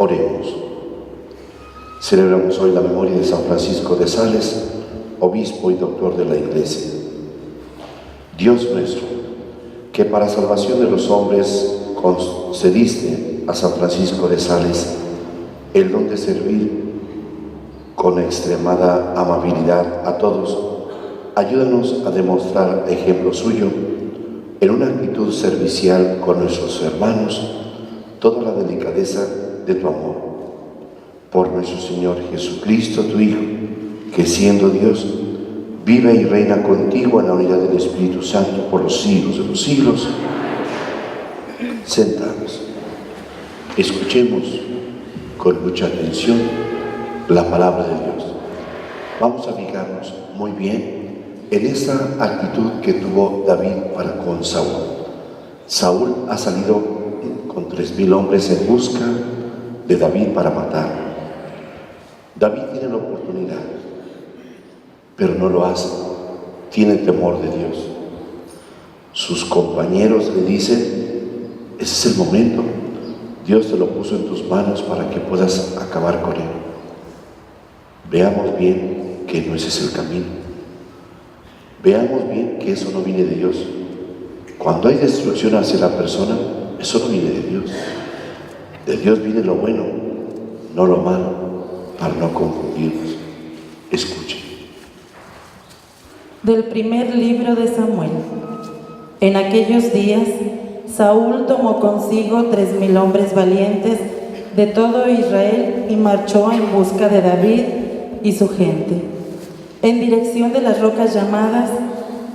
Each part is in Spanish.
Oremos. Celebramos hoy la memoria de San Francisco de Sales, obispo y doctor de la Iglesia. Dios nuestro, que para salvación de los hombres concediste a San Francisco de Sales el don de servir con extremada amabilidad a todos, ayúdanos a demostrar ejemplo suyo en una actitud servicial con nuestros hermanos, toda la delicadeza de tu amor. Por nuestro Señor Jesucristo, tu Hijo, que siendo Dios, vive y reina contigo en la unidad del Espíritu Santo por los siglos de los siglos. Sentados, escuchemos con mucha atención la palabra de Dios. Vamos a fijarnos muy bien en esa actitud que tuvo David para con Saúl. Saúl ha salido con 3,000 hombres en busca de David para matarlo. David tiene la oportunidad, pero no lo hace. Tiene temor de Dios. Sus compañeros le dicen: ese es el momento. Dios te lo puso en tus manos para que puedas acabar con él. Veamos bien que no ese es el camino. Veamos bien que eso no viene de Dios. Cuando hay destrucción hacia la persona, eso no viene de Dios. De Dios viene lo bueno, no lo malo, para no confundirnos. Escuchen. Del primer libro de Samuel. En aquellos días, Saúl tomó consigo 3,000 hombres valientes de todo Israel y marchó en busca de David y su gente, en dirección de las rocas llamadas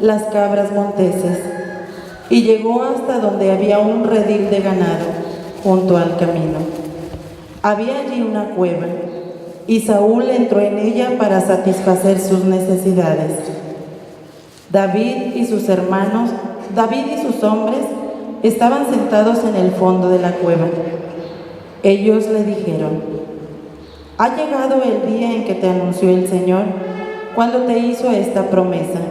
las Cabras Monteses, y llegó hasta donde había un redil de ganado junto al camino. Había allí una cueva, y Saúl entró en ella para satisfacer sus necesidades. David y sus hombres estaban sentados en el fondo de la cueva. Ellos le dijeron: ha llegado el día en que te anunció el Señor, cuando te hizo esta promesa: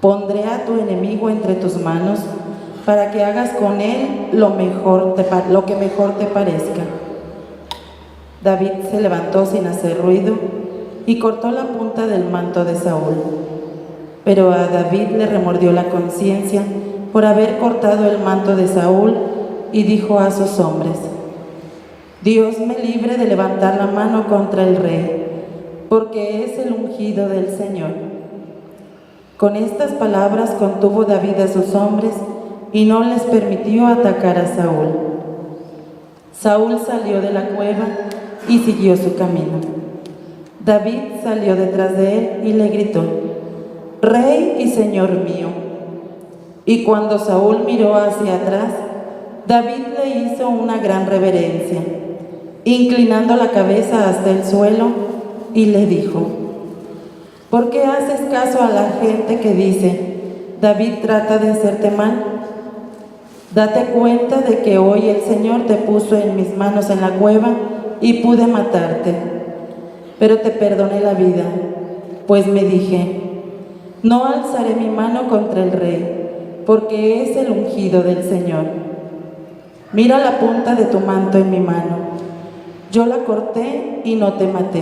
pondré a tu enemigo entre tus manos, para que hagas con él lo que mejor te parezca. David se levantó sin hacer ruido y cortó la punta del manto de Saúl. Pero a David le remordió la conciencia por haber cortado el manto de Saúl, y dijo a sus hombres: Dios me libre de levantar la mano contra el rey, porque es el ungido del Señor. Con estas palabras contuvo David a sus hombres y no les permitió atacar a Saúl. Saúl salió de la cueva y siguió su camino. David salió detrás de él y le gritó: Rey y Señor mío. Y cuando Saúl miró hacia atrás, David le hizo una gran reverencia, inclinando la cabeza hasta el suelo, y le dijo: ¿por qué haces caso a la gente que dice: David trata de hacerte mal? Date cuenta de que hoy el Señor te puso en mis manos en la cueva y pude matarte. Pero te perdoné la vida, pues me dije: no alzaré mi mano contra el rey, porque es el ungido del Señor. Mira la punta de tu manto en mi mano. Yo la corté y no te maté.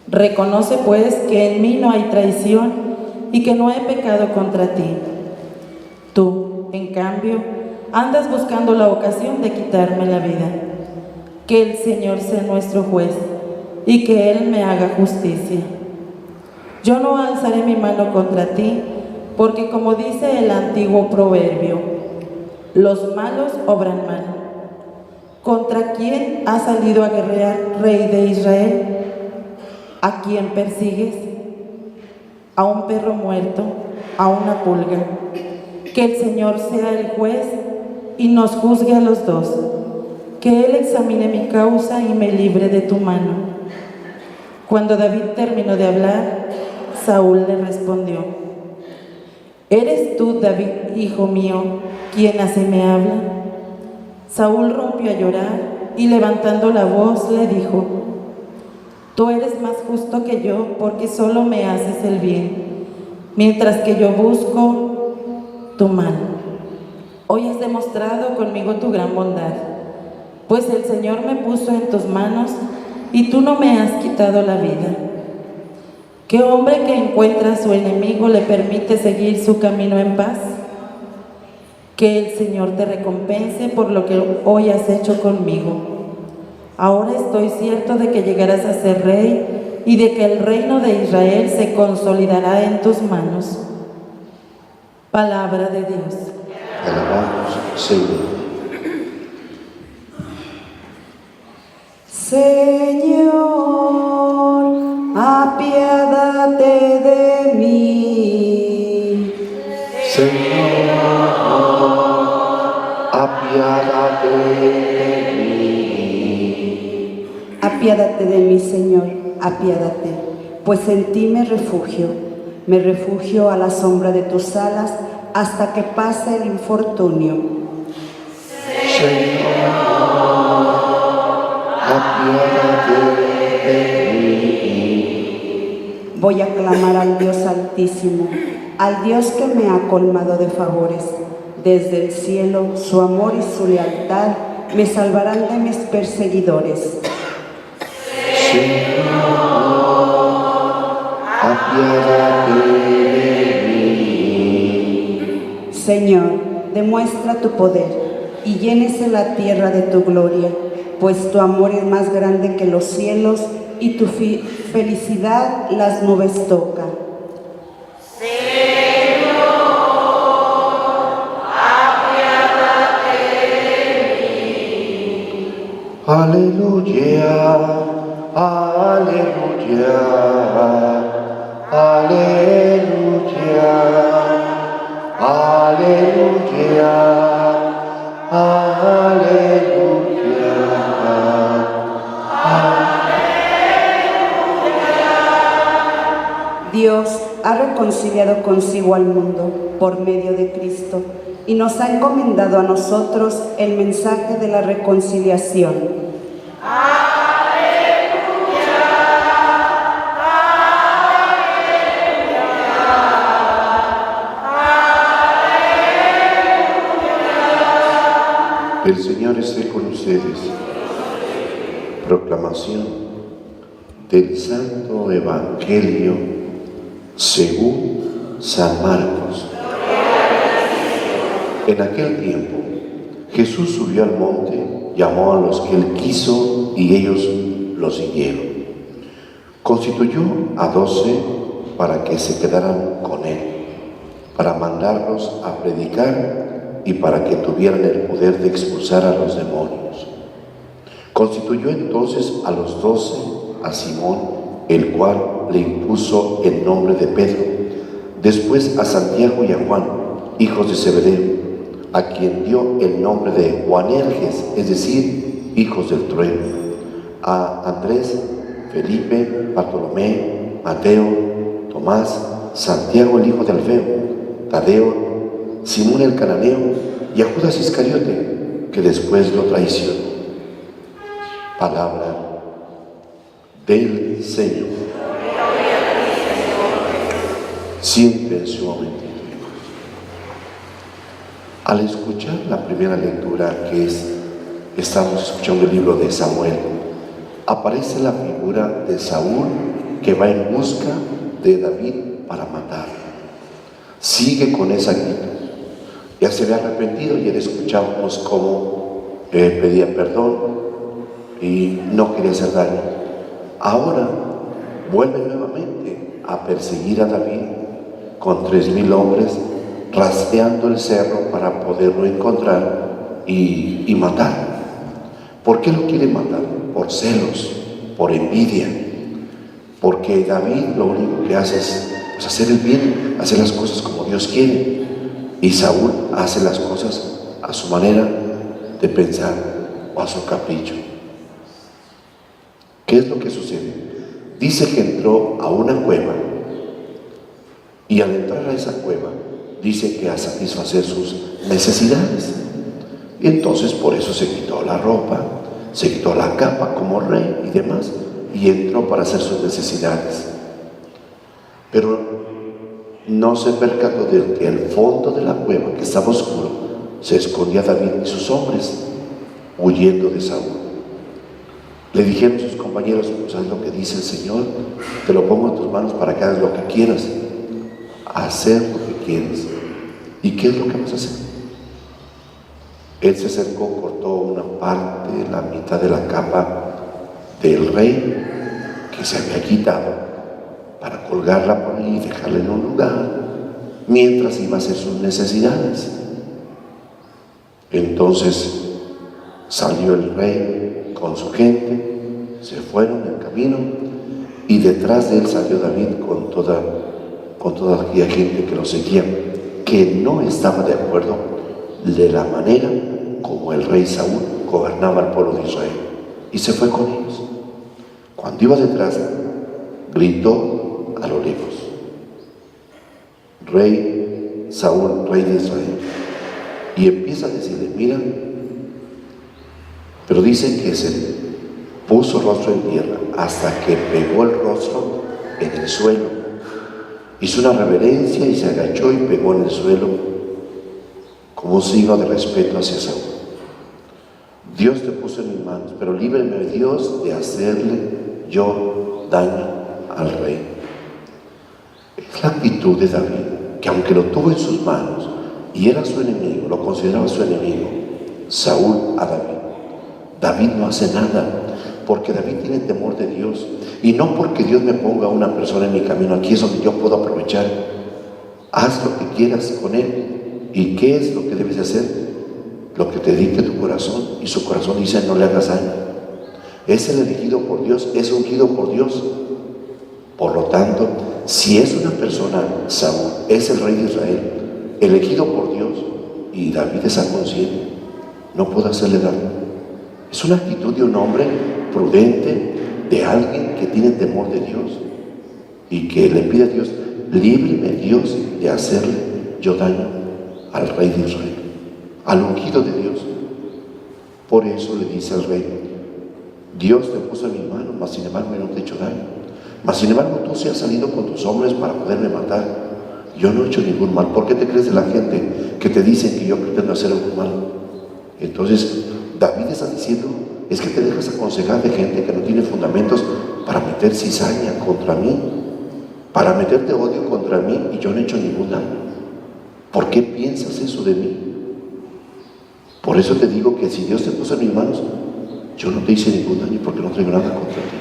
Reconoce pues que en mí no hay traición y que no he pecado contra ti. Tú, en cambio, andas buscando la ocasión de quitarme la vida. Que el Señor sea nuestro juez y que Él me haga justicia. Yo no alzaré mi mano contra ti, porque como dice el antiguo proverbio, los malos obran mal. ¿Contra quién ha salido a guerrear, Rey de Israel? ¿A quién persigues? ¿A un perro muerto? ¿A una pulga? Que el Señor sea el juez y nos juzgue a los dos. Que Él examine mi causa y me libre de tu mano. Cuando David terminó de hablar, Saúl le respondió: ¿eres tú, David, hijo mío, quien así me habla? Saúl rompió a llorar y levantando la voz le dijo: tú eres más justo que yo, porque solo me haces el bien, mientras que yo busco tu mal. Hoy has demostrado conmigo tu gran bondad, pues el Señor me puso en tus manos y tú no me has quitado la vida. ¿Qué hombre que encuentra a su enemigo le permite seguir su camino en paz? Que el Señor te recompense por lo que hoy has hecho conmigo. Ahora estoy cierto de que llegarás a ser rey y de que el reino de Israel se consolidará en tus manos. Palabra de Dios. Te alabamos, Señor. Señor, apiádate de mí. Señor, apiádate de mí. Apiádate de mí, Señor, apiádate, pues en ti me refugio a la sombra de tus alas hasta que pase el infortunio. Señor, apiádate de mí. Voy a clamar al Dios Altísimo, al Dios que me ha colmado de favores. Desde el cielo, su amor y su lealtad me salvarán de mis perseguidores. Señor, apiádate de mí. Señor, demuestra tu poder y llénese la tierra de tu gloria, pues tu amor es más grande que los cielos y tu felicidad las nubes toca. Aleluya, aleluya, aleluya, aleluya, aleluya. Dios ha reconciliado consigo al mundo por medio de Cristo y nos ha encomendado a nosotros el mensaje de la reconciliación. El Señor esté con ustedes. Proclamación del Santo Evangelio según San Marcos. En aquel tiempo, Jesús subió al monte, llamó a los que él quiso y ellos lo siguieron. Constituyó a 12 para que se quedaran con él, para mandarlos a predicar y para que tuvieran el poder de expulsar a los demonios. Constituyó entonces a los 12, a Simón, el cual le impuso el nombre de Pedro, después a Santiago y a Juan, hijos de Zebedeo, a quien dio el nombre de Boanerges, es decir, hijos del trueno, a Andrés, Felipe, Bartolomé, Mateo, Tomás, Santiago el hijo de Alfeo, Tadeo, Simón el cananeo y a Judas Iscariote, que después lo traicionó. Palabra del Señor. Siéntense un momentito. Al escuchar la primera lectura estamos escuchando el libro de Samuel, aparece la figura de Saúl que va en busca de David para matarlo. Sigue con esa actitud. Ya se había arrepentido y ayer escuchamos cómo pedía perdón y no quería hacer daño. Ahora vuelve nuevamente a perseguir a David con 3,000 hombres, rastreando el cerro para poderlo encontrar y matar. ¿Por qué lo quiere matar? Por celos, por envidia, porque David lo único que hace es hacer el bien, hacer las cosas como Dios quiere, y Saúl hace las cosas a su manera de pensar o a su capricho. ¿Qué es lo que sucede? Dice que entró a una cueva y al entrar a esa cueva dice que a satisfacer sus necesidades, y entonces por eso se quitó la ropa, se quitó la capa como rey y demás, y entró para hacer sus necesidades. Pero no se percató de que al fondo de la cueva, que estaba oscuro, se escondía David y sus hombres. huyendo de Saúl. Le dijeron sus compañeros: ¿sabes lo que dice el Señor? Te lo pongo en tus manos para que hagas lo que quieras. Hacer lo que quieres. ¿Y qué es lo que vas a hacer? Él se acercó, cortó una parte, la mitad de la capa del rey que se había quitado, para colgarla por ahí y dejarla en un lugar mientras iba a hacer sus necesidades. Entonces salió el rey con su gente, se fueron en camino, y detrás de él salió David con toda aquella gente que lo seguía, que no estaba de acuerdo de la manera como el rey Saúl gobernaba al pueblo de Israel, y se fue con ellos. Cuando iba detrás, gritó a lo lejos: Rey Saúl, rey de Israel. Y empieza a decirle: mira, pero dice que se puso rostro en tierra hasta que pegó el rostro en el suelo. Hizo una reverencia y se agachó y pegó en el suelo como signo de respeto hacia Saúl. Dios te puso en mis manos, pero líbreme, Dios, de hacerle yo daño al rey. Es la actitud de David, que aunque lo tuvo en sus manos y era su enemigo, lo consideraba su enemigo, Saúl a David. David no hace nada, porque David tiene temor de Dios, y no porque Dios me ponga una persona en mi camino. Aquí es donde yo puedo aprovechar. Haz lo que quieras con él. ¿Y qué es lo que debes hacer? Lo que te dicte tu corazón, y su corazón dice: no le hagas daño. Es el elegido por Dios, es ungido por Dios. Por lo tanto, si es una persona, Saúl es el rey de Israel, elegido por Dios, y David está consciente, no puede hacerle daño. Es una actitud de un hombre prudente, de alguien que tiene temor de Dios y que le pide a Dios: líbreme, Dios, de hacerle yo daño al rey de Israel, al ungido de Dios. Por eso le dice al rey: Dios te puso en mi mano, mas sin embargo yo no te he hecho daño. Mas sin embargo tú sí has salido con tus hombres para poderme matar. Yo no he hecho ningún mal. ¿Por qué te crees de la gente que te dicen que yo pretendo hacer algún mal? Entonces David está diciendo: es que te dejas aconsejar de gente que no tiene fundamentos para meter cizaña contra mí, para meterte odio contra mí, y yo no he hecho ningún daño. ¿Por qué piensas eso de mí? Por eso te digo que si Dios te puso en mis manos, yo no te hice ningún daño, porque no traigo nada contra ti.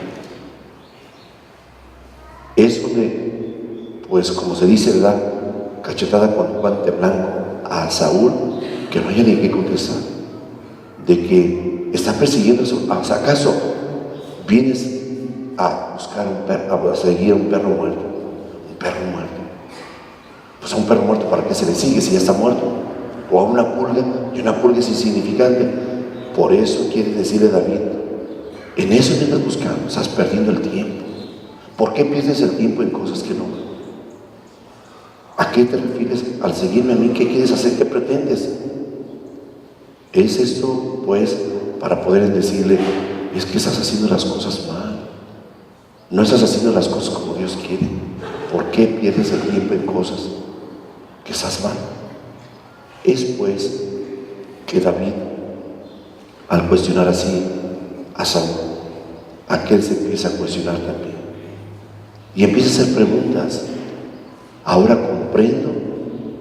Es donde, pues como se dice, ¿verdad?, cachetada con guante blanco a Saúl, que no haya ni qué contestar, de que está persiguiendo a Saúl. ¿Acaso vienes a buscar un perro, a seguir a un perro muerto? Un perro muerto. Pues a un perro muerto, ¿para qué se le sigue si ya está muerto? O a una pulga, y una pulga es insignificante. Por eso quiere decirle David: en eso me estás buscando, estás perdiendo el tiempo. ¿Por qué pierdes el tiempo en cosas que no? ¿A qué te refieres al seguirme a mí? ¿Qué quieres hacer? ¿Qué pretendes? Es esto, pues, para poder decirle: es que estás haciendo las cosas mal. No estás haciendo las cosas como Dios quiere. ¿Por qué pierdes el tiempo en cosas que estás mal? Es pues que David, al cuestionar así a Saúl, aquel se empieza a cuestionar también. Y empieza a hacer preguntas. Ahora comprendo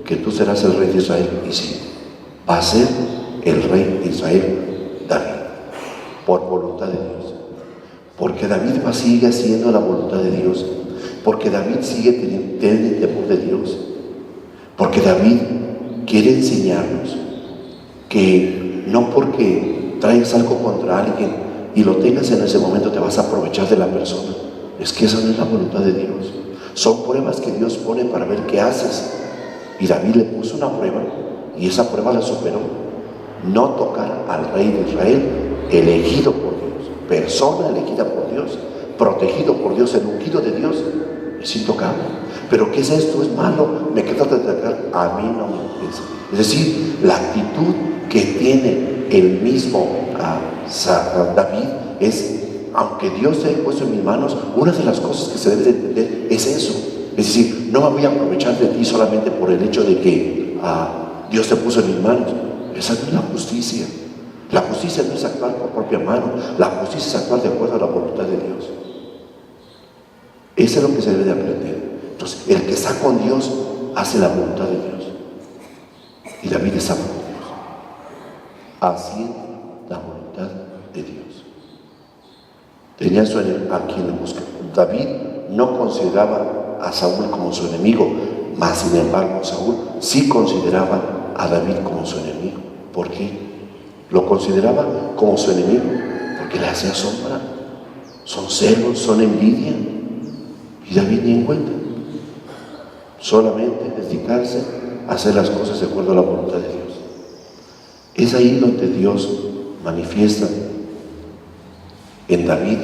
que tú serás el rey de Israel. Y sí, va a ser el rey de Israel David, por voluntad de Dios. Porque David sigue haciendo la voluntad de Dios. Porque David sigue teniendo el temor de Dios. Porque David quiere enseñarnos que no porque traigas algo contra alguien y lo tengas en ese momento te vas a aprovechar de la persona. Es que esa no es la voluntad de Dios. Son pruebas que Dios pone para ver qué haces. Y David le puso una prueba, y esa prueba la superó. No tocar al rey de Israel, elegido por Dios, persona elegida por Dios, protegido por Dios, el ungido de Dios, es intocable. ¿Pero qué es esto? Es malo, me queda de atacar. A mí no me interesa. Es decir, la actitud que tiene el mismo David es: aunque Dios te haya puesto en mis manos, una de las cosas que se debe de entender es eso. Es decir, no me voy a aprovechar de ti solamente por el hecho de que Dios te puso en mis manos. Esa no es la justicia. La justicia no es actuar por propia mano, la justicia es actuar de acuerdo a la voluntad de Dios. Eso es lo que se debe de aprender. Entonces, el que está con Dios hace la voluntad de Dios. Y David estaba con Dios, haciendo la voluntad de Dios. Tenía a quien le buscaba. David no consideraba a Saúl como su enemigo, mas sin embargo Saúl sí consideraba a David como su enemigo. ¿Por qué? Lo consideraba como su enemigo porque le hacía sombra, son celos, son envidia, y David ni en cuenta, solamente dedicarse a hacer las cosas de acuerdo a la voluntad de Dios. Es ahí donde Dios manifiesta en David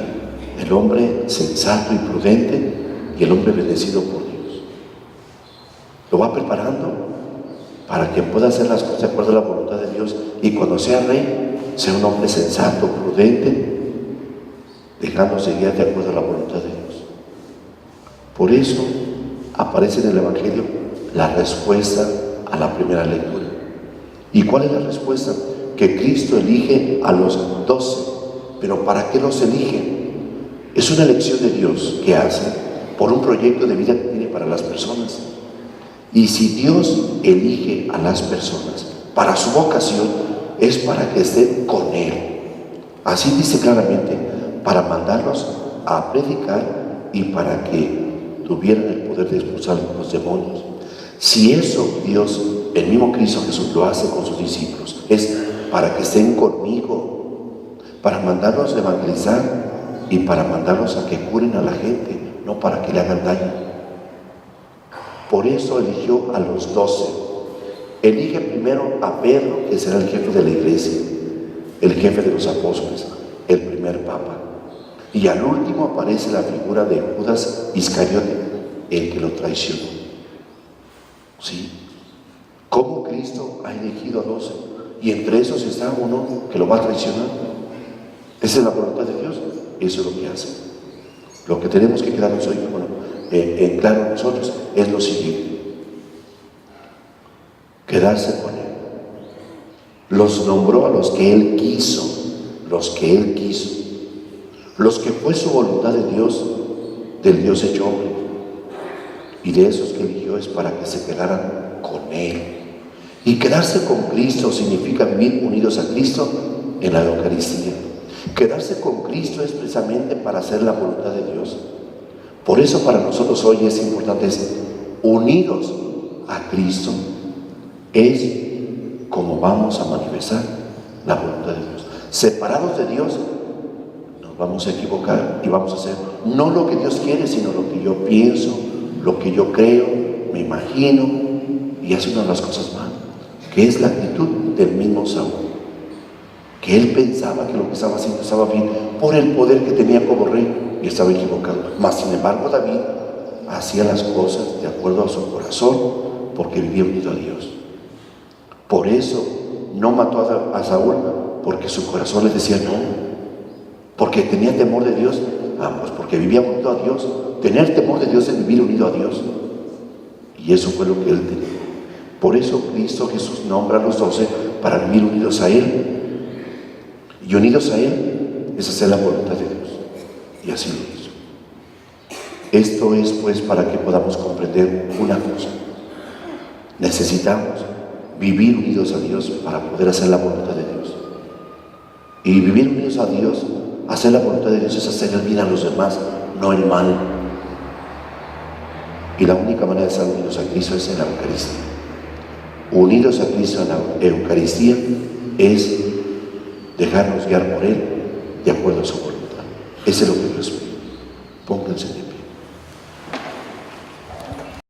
el hombre sensato y prudente y el hombre bendecido por Dios. Lo va preparando para que pueda hacer las cosas de acuerdo a la voluntad de Dios, y cuando sea rey, sea un hombre sensato, prudente, dejándose guiar de acuerdo a la voluntad de Dios. Por eso aparece en el Evangelio la respuesta a la primera lectura. ¿Y cuál es la respuesta? Que Cristo elige a los 12. ¿Pero para qué los elige? Es una elección de Dios que hace por un proyecto de vida que tiene para las personas. Y si Dios elige a las personas para su vocación, es para que estén con Él. Así dice claramente, para mandarlos a predicar y para que tuvieran el poder de expulsar los demonios. Si eso Dios, el mismo Cristo Jesús, lo hace con sus discípulos, es para que estén conmigo, para mandarlos a evangelizar y para mandarlos a que curen a la gente, no para que le hagan daño. Por eso eligió a los 12. Elige primero a Pedro, que será el jefe de la iglesia, el jefe de los apóstoles, el primer papa. Y al último aparece la figura de Judas Iscariote, el que lo traicionó. ¿Sí? ¿Cómo Cristo ha elegido a 12? Y entre esos está uno que lo va a traicionar. Esa es la voluntad de Dios. Eso es lo que hace. Lo que tenemos que quedarnos hoy, en claro nosotros, es lo siguiente: quedarse con Él. Los nombró a los que Él quiso, los que Él quiso, los que fue su voluntad de Dios, del Dios hecho hombre. Y de esos que eligió es para que se quedaran con Él. Y quedarse con Cristo significa vivir unidos a Cristo en la Eucaristía. Quedarse con Cristo es precisamente para hacer la voluntad de Dios. Por eso para nosotros hoy es importante, unidos a Cristo, es como vamos a manifestar la voluntad de Dios. Separados de Dios, nos vamos a equivocar y vamos a hacer no lo que Dios quiere, sino lo que yo pienso, lo que yo creo, me imagino, y hace una de las cosas mal, que es la actitud del mismo Saúl, que él pensaba que lo que estaba haciendo estaba bien por el poder que tenía como rey, y estaba equivocado. Mas sin embargo David hacía las cosas de acuerdo a su corazón, porque vivía unido a Dios. Por eso no mató a Saúl, porque su corazón le decía no, porque tenía temor de Dios. Pues porque vivía unido a Dios. Tener temor de Dios es vivir unido a Dios, y eso fue lo que él tenía. Por eso Cristo Jesús nombra a los 12 para vivir unidos a Él, y unidos a Él es hacer la voluntad de Dios, y así lo hizo. Esto es pues para que podamos comprender una cosa: necesitamos vivir unidos a Dios para poder hacer la voluntad de Dios. Y vivir unidos a Dios, hacer la voluntad de Dios, es hacer el bien a los demás, no el mal. Y la única manera de estar unidos a Cristo es en la Eucaristía. Unidos a Cristo en la Eucaristía es dejarnos guiar por Él de acuerdo a su voluntad. Ese es lo que Dios pide. Pónganse de pie.